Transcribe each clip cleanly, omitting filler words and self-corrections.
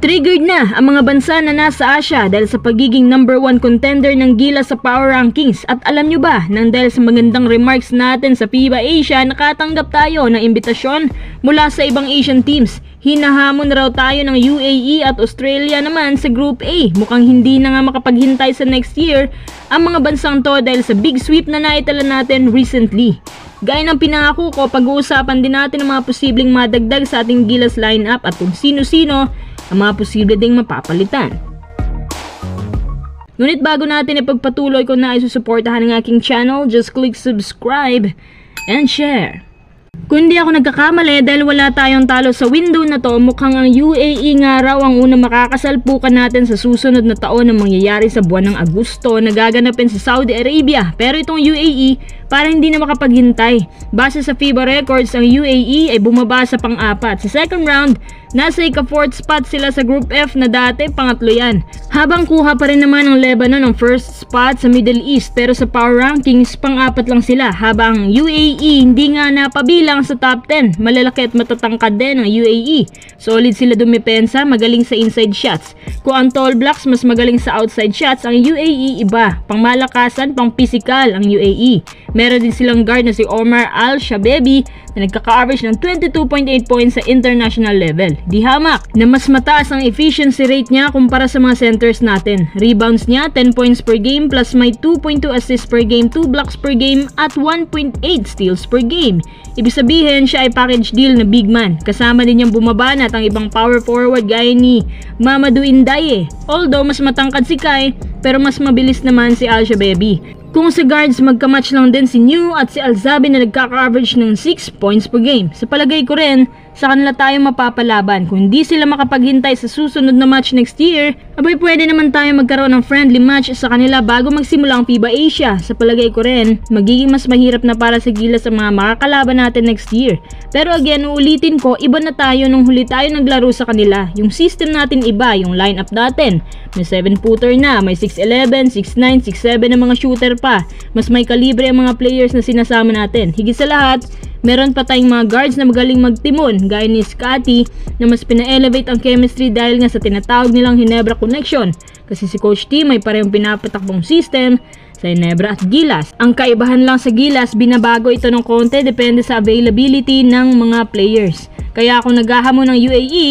Triggered na ang mga bansa na nasa Asia dahil sa pagiging number 1 contender ng Gilas sa power rankings. At alam nyo ba, nang dahil sa magandang remarks natin sa FIBA Asia, nakatanggap tayo ng imbitasyon mula sa ibang Asian teams. Hinahamon raw tayo ng UAE at Australia naman sa Group A. Mukhang hindi na nga makapaghintay sa next year ang mga bansang to dahil sa big sweep na naitala natin recently. Gaya ng pinangako ko, pag-uusapan din natin ang mga posibleng madagdag sa ating Gilas lineup at kung sino-sino ang mga posible ding mapapalitan. Ngunit bago natin ipagpatuloy kung nais susuportahan ang aking channel, just click subscribe and share. Kung hindi ako nagkakamali dahil wala tayong talo sa window na to, mukhang ang UAE nga raw ang unang makakasalpukan natin sa susunod na taon na mangyayari sa buwan ng Agosto na gaganapin sa Saudi Arabia. Pero itong UAE para hindi na makapaghintay. Base sa FIBA records, ang UAE ay bumaba sa pang-apat. Sa second round, nasa ika-4th spot sila sa Group F na dati pangatlo yan. Habang kuha pa rin naman ang Lebanon ang first spot sa Middle East, pero sa power rankings pang-apat lang sila. Habang UAE hindi nga napabilang sa top 10. Malalaki at matatangkad din ang UAE. Solid sila dumepensa, magaling sa inside shots. Kung ang Tall Blacks mas magaling sa outside shots, ang UAE iba. Pangmalakasan, pang-physical ang UAE. Meron din silang guard na si Omar Al-Shabebi na nagkaka-average ng 22.8 points sa international level. Di hamak na mas mataas ang efficiency rate niya kumpara sa mga centers natin. Rebounds niya 10 points per game plus may 2.2 assists per game, 2 blocks per game at 1.8 steals per game. Ibig sabihin siya ay package deal na big man. Kasama din niyang bumabanat ang ibang power forward gaya ni Mamadou Indaye. Although mas matangkad si Kai, pero mas mabilis naman si Al-Shabebi. Kung sa guards, magkamatch lang din si New at si Alzabi na nagkaka-average ng 6 points per game. Sa palagay ko rin, sa kanila tayo mapapalaban. Kung hindi sila makapaghintay sa susunod na match next year, abay pwede naman tayo magkaroon ng friendly match sa kanila bago magsimula ang FIBA Asia. Sa palagay ko rin, magiging mas mahirap na para sa Gilas ang mga makakalaban natin next year. Pero again, uulitin ko, iba na tayo nung huli tayo naglaro sa kanila. Yung system natin iba, yung lineup natin. May 7-footer na, may 6'11", 6'9", 6'7 na mga shooter pa. Mas may kalibre ang mga players na sinasama natin. Higit sa lahat, meron pa tayong mga guards na magaling magtimon gaya ni Scotty na mas pina-elevate ang chemistry dahil nga sa tinatawag nilang Ginebra Connection. Kasi si Coach T may parehong pinapatakbong system sa Ginebra at Gilas. Ang kaibahan lang sa Gilas, binabago ito ng konti depende sa availability ng mga players. Kaya kung naghahamon ng UAE,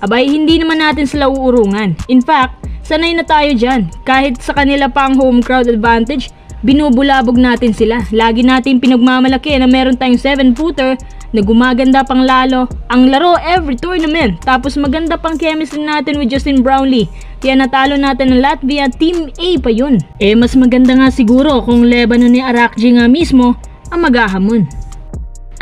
abay hindi naman natin sila uurungan. In fact, sanay na tayo dyan. Kahit sa kanila pa ang home crowd advantage, binubulabog natin sila. Lagi natin pinagmamalaki na meron tayong 7-footer na gumaganda pang lalo ang laro every tournament. Tapos maganda pang chemistry natin with Justin Brownlee. Kaya natalo natin ng Latvia, Team A pa yun. Mas maganda nga siguro kung Lebanon ni Arakji nga mismo ang maghahamon.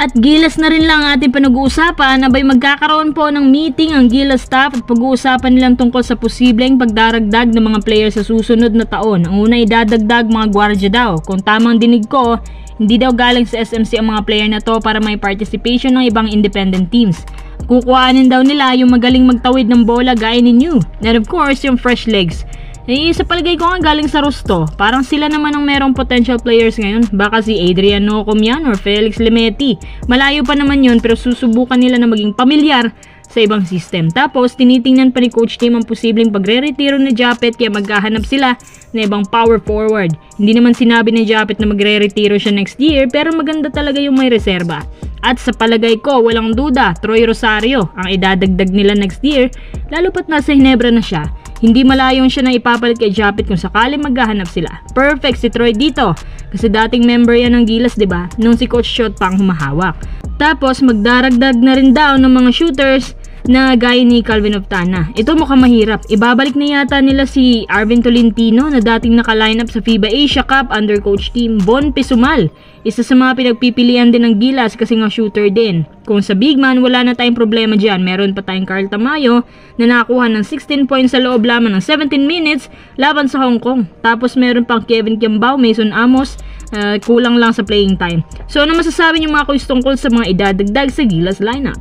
At Gilas na rin lang ating pinag-uusapan, abay magkakaroon po ng meeting ang Gilas staff at pag-uusapan nilang tungkol sa posibleng pagdaragdag ng mga player sa susunod na taon. Ang una idadagdag mga gwardiya daw. Kung tamang dinig ko, hindi daw galing sa SMC ang mga player na to para may participation ng ibang independent teams. Kukuhanin daw nila yung magaling magtawid ng bola gaya ni New. And of course, yung fresh legs. Sa palagay ko nga galing sa Rosto, parang sila naman ang merong potential players ngayon. Baka si Adrian Nocom yan or Felix Lemeti. Malayo pa naman yun pero susubukan nila na maging pamilyar sa ibang system. Tapos tinitingnan pa ni Coach Tim ang posibleng pagre-retiro ni Japet kaya maghahanap sila na ibang power forward. Hindi naman sinabi ni Japet na magre-retiro siya next year pero maganda talaga yung may reserba. At sa palagay ko, walang duda, Troy Rosario ang idadagdag nila next year lalo pat nasa Ginebra na siya. Hindi malayong siya na ipapalit kay Japet kung sakali maghahanap sila. Perfect si Troy dito kasi dating member yan ng Gilas, 'di ba? Nung si Coach Shot pang humahawak. Tapos magdaragdag na rin daw ng mga shooters na gaya ni Calvin Oftana. Ito mukhang mahirap. Ibabalik na yata nila si Arvin Tolentino na dating naka-lineup sa FIBA Asia Cup under Coach Team Bon Pisumal. Isa sa mga pinagpipilian din ng Gilas kasi nga shooter din. Kung sa big man, wala na tayong problema dyan. Meron pa tayong Carl Tamayo na nakakuha ng 16 points sa loob lamang ng 17 minutes laban sa Hong Kong. Tapos meron pang Kevin Kiambao, Mason Amos, kulang lang sa playing time. So ano masasabi niyo mga kuys tungkol sa mga idadagdag sa Gilas lineup?